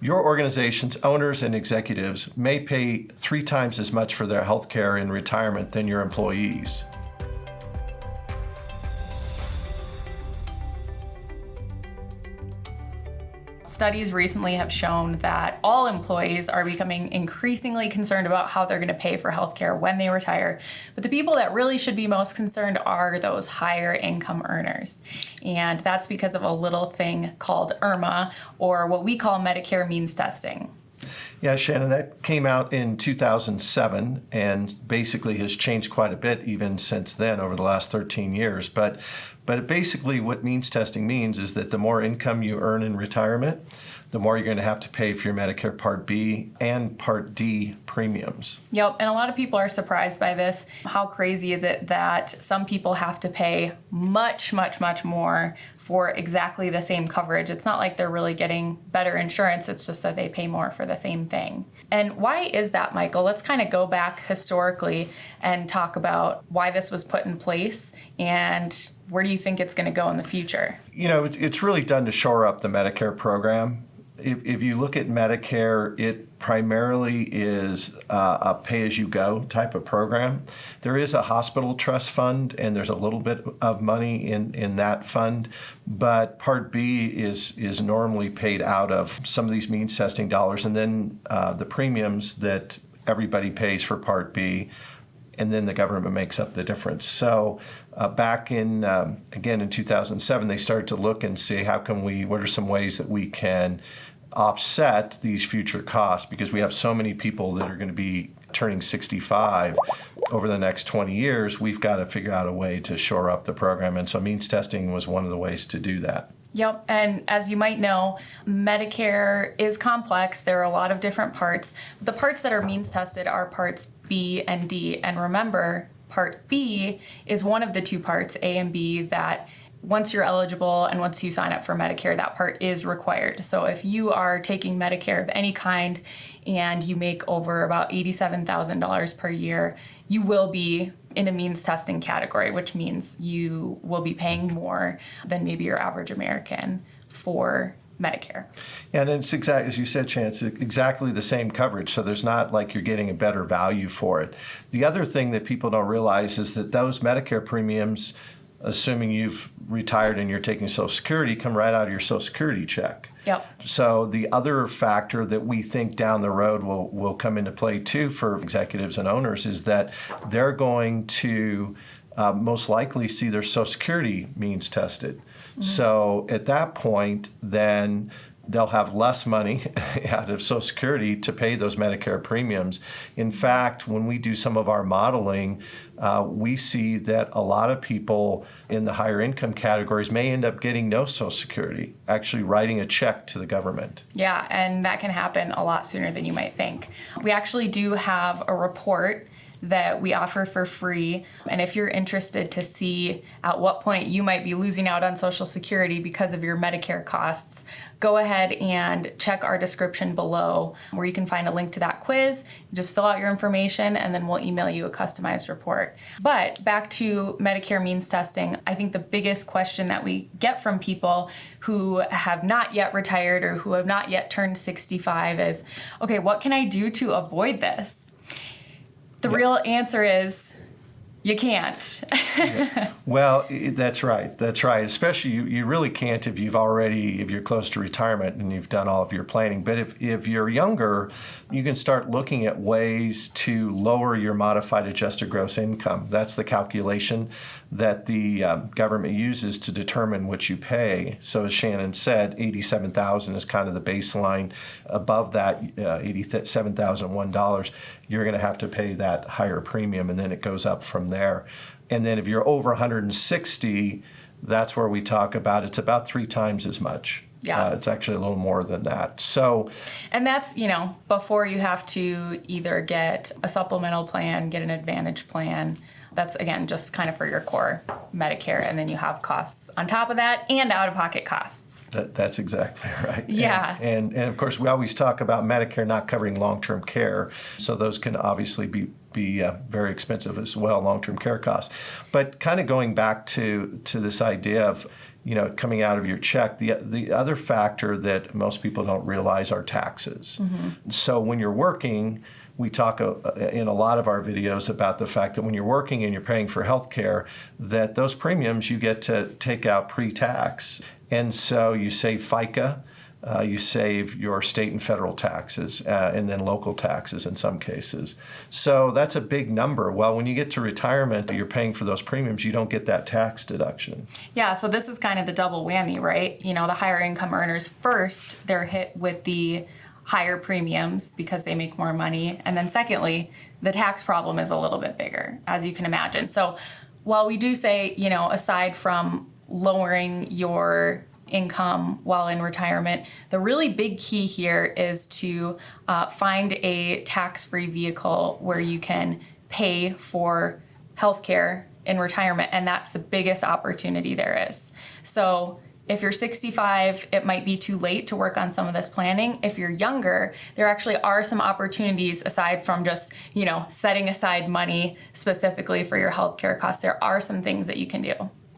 Your organization's owners and executives may pay 3 times as much for their health care in retirement than your employees. Studies recently have shown that all employees are becoming increasingly concerned about how they're going to pay for healthcare when they retire. But the people that really should be most concerned are those higher income earners. And that's because of a little thing called IRMA, or what we call Medicare means testing. Yeah, Shannon, that came out in 2007 and basically has changed quite a bit even since then over the last 13 years. But basically what means testing means is that the more income you earn in retirement, the more you're going to have to pay for your Medicare Part B and Part D premiums. Yep, and a lot of people are surprised by this. How crazy is it that some people have to pay much, much, much more for exactly the same coverage? It's not like they're really getting better insurance, it's just that they pay more for the same thing. And why is that, Michael? Let's kind of go back historically and talk about why this was put in place and where do you think it's going to go in the future? You know, it's really done to shore up the Medicare program. If you look at Medicare, it primarily is a pay-as-you-go type of program. There is a hospital trust fund, and there's a little bit of money in that fund, but Part B is normally paid out of some of these means testing dollars, and then the premiums that everybody pays for Part B, and then the government makes up the difference. So back in, again, in 2007, they started to look and see what are some ways that we can offset these future costs, because we have so many people that are going to be turning 65 over the next 20 years. We've got to figure out a way to shore up the program. And so means testing was one of the ways to do that. Yep, and as you might know, Medicare is complex. There are a lot of different parts. The parts that are means tested are parts B and D. And remember, Part B is one of the 2 parts, A and B, that once you're eligible and once you sign up for Medicare, that part is required. So if you are taking Medicare of any kind and you make over about $87,000 per year, you will be in a means testing category, which means you will be paying more than maybe your average American for Medicare. Yeah, and it's exactly, as you said, Chance, exactly the same coverage. So there's not like you're getting a better value for it. The other thing that people don't realize is that those Medicare premiums, assuming you've retired and you're taking Social Security, come right out of your Social Security check. Yep. So the other factor that we think down the road will come into play too for executives and owners is that they're going to most likely see their Social Security means tested. Mm-hmm. So at that point, then they'll have less money out of Social Security to pay those Medicare premiums. In fact, when we do some of our modeling, we see that a lot of people in the higher income categories may end up getting no Social Security, actually writing a check to the government. Yeah, and that can happen a lot sooner than you might think. We actually do have a report that we offer for free. And if you're interested to see at what point you might be losing out on Social Security because of your Medicare costs, go ahead and check our description below where you can find a link to that quiz. Just fill out your information and then we'll email you a customized report. But back to Medicare means testing, I think the biggest question that we get from people who have not yet retired or who have not yet turned 65 is, okay, what can I do to avoid this? The real answer is you can't. Yeah. Well, that's right. That's right. Especially you really can't if you're close to retirement and you've done all of your planning. But if you're younger, you can start looking at ways to lower your modified adjusted gross income. That's the calculation that the government uses to determine what you pay. So as Shannon said, $87,000 is kind of the baseline. Above that, $87,001, you're going to have to pay that higher premium, and then it goes up from there. And then if you're over 160, that's where we talk about it's about 3 times as much. Yeah. It's actually a little more than that. So, and that's, before you have to either get a supplemental plan, get an Advantage plan. That's, again, just kind of for your core Medicare. And then you have costs on top of that and out-of-pocket costs. That's exactly right. Yeah. And of course, we always talk about Medicare not covering long-term care. So those can obviously be very expensive as well, long-term care costs. But kind of going back to this idea of, coming out of your check. The other factor that most people don't realize are taxes. So when you're working, we talk in a lot of our videos about the fact that when you're working and you're paying for health care, that those premiums you get to take out pre-tax. And so you save FICA, you save your state and federal taxes, and then local taxes in some cases. So that's a big number. Well, when you get to retirement, you're paying for those premiums, you don't get that tax deduction. Yeah, so this is kind of the double whammy, right? The higher income earners first, they're hit with the higher premiums because they make more money. And then secondly, the tax problem is a little bit bigger, as you can imagine. So while we do say, aside from lowering your income while in retirement, the really big key here is to find a tax-free vehicle where you can pay for healthcare in retirement. And that's the biggest opportunity there is. So if you're 65, it might be too late to work on some of this planning. If you're younger, there actually are some opportunities aside from just, setting aside money specifically for your healthcare costs. There are some things that you can do.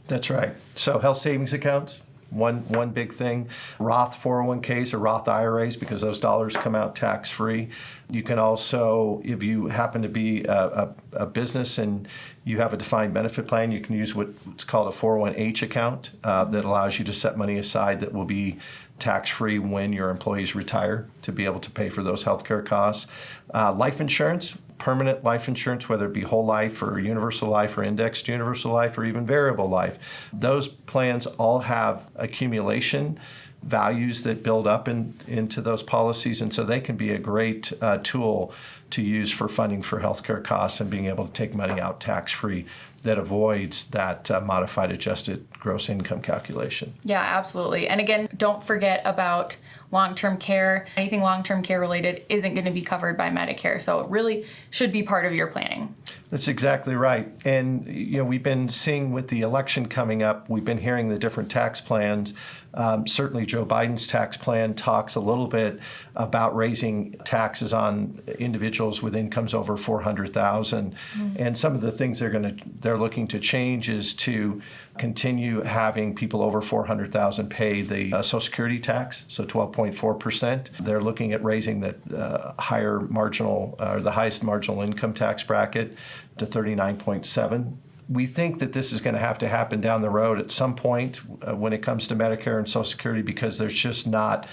That's right. So health savings accounts, one big thing. Roth 401ks or Roth IRAs, because those dollars come out tax-free. You can also, if you happen to be a business and you have a defined benefit plan, you can use what's called a 401h account that allows you to set money aside that will be tax-free when your employees retire to be able to pay for those healthcare costs. Life insurance, permanent life insurance, whether it be whole life or universal life or indexed universal life or even variable life. Those plans all have accumulation values that build up into those policies, and so they can be a great tool to use for funding for healthcare costs and being able to take money out tax-free that avoids that modified adjusted gross income calculation. Yeah, absolutely. And again, don't forget about long-term care. Anything long-term care related isn't going to be covered by Medicare, so it really should be part of your planning. That's exactly right. And we've been seeing with the election coming up, we've been hearing the different tax plans. Certainly Joe Biden's tax plan talks a little bit about raising taxes on individuals with incomes over $400,000. And some of the things they're looking to change is to continue having people over $400,000 pay the Social Security tax, so 12.4%. They're looking at raising the higher marginal or the highest marginal income tax bracket to 39.7%. We think that this is going to have to happen down the road at some point when it comes to Medicare and Social Security, because there's just not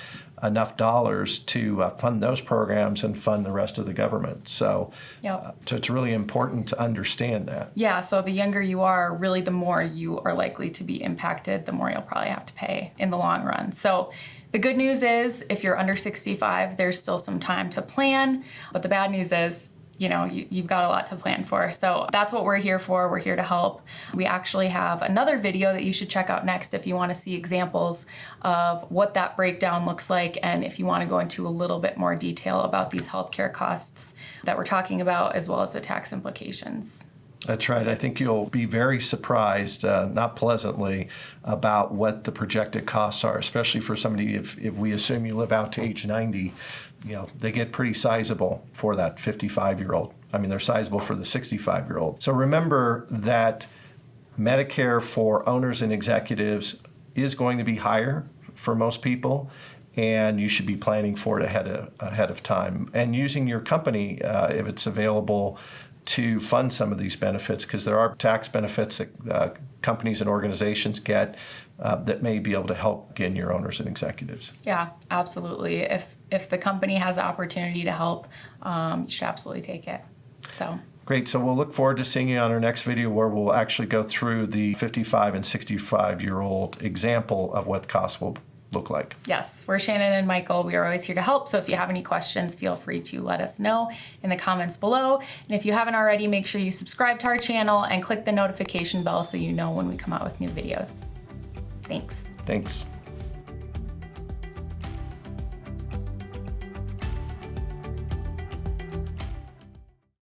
enough dollars to fund those programs and fund the rest of the government. So, so it's really important to understand that. Yeah, so the younger you are, really the more you are likely to be impacted, the more you'll probably have to pay in the long run. So the good news is if you're under 65, there's still some time to plan. But the bad news is, you've got a lot to plan for. So that's what we're here for. We're here to help. We actually have another video that you should check out next if you want to see examples of what that breakdown looks like, and if you want to go into a little bit more detail about these healthcare costs that we're talking about, as well as the tax implications. That's right. I think you'll be very surprised, not pleasantly, about what the projected costs are, especially for somebody, if we assume you live out to age 90, they get pretty sizable for that 55-year-old. I mean, they're sizable for the 65-year-old. So remember that Medicare for owners and executives is going to be higher for most people, and you should be planning for it ahead of time. And using your company, if it's available, to fund some of these benefits, because there are tax benefits that companies and organizations get that may be able to help, again, your owners and executives. Yeah, absolutely. If the company has the opportunity to help, you should absolutely take it. So great. So we'll look forward to seeing you on our next video, where we'll actually go through the 55 and 65-year-old example of what costs will look like. Yes, we're Shannon and Michael. We are always here to help. So if you have any questions, feel free to let us know in the comments below. And if you haven't already, make sure you subscribe to our channel and click the notification bell so you know when we come out with new videos. Thanks. Thanks.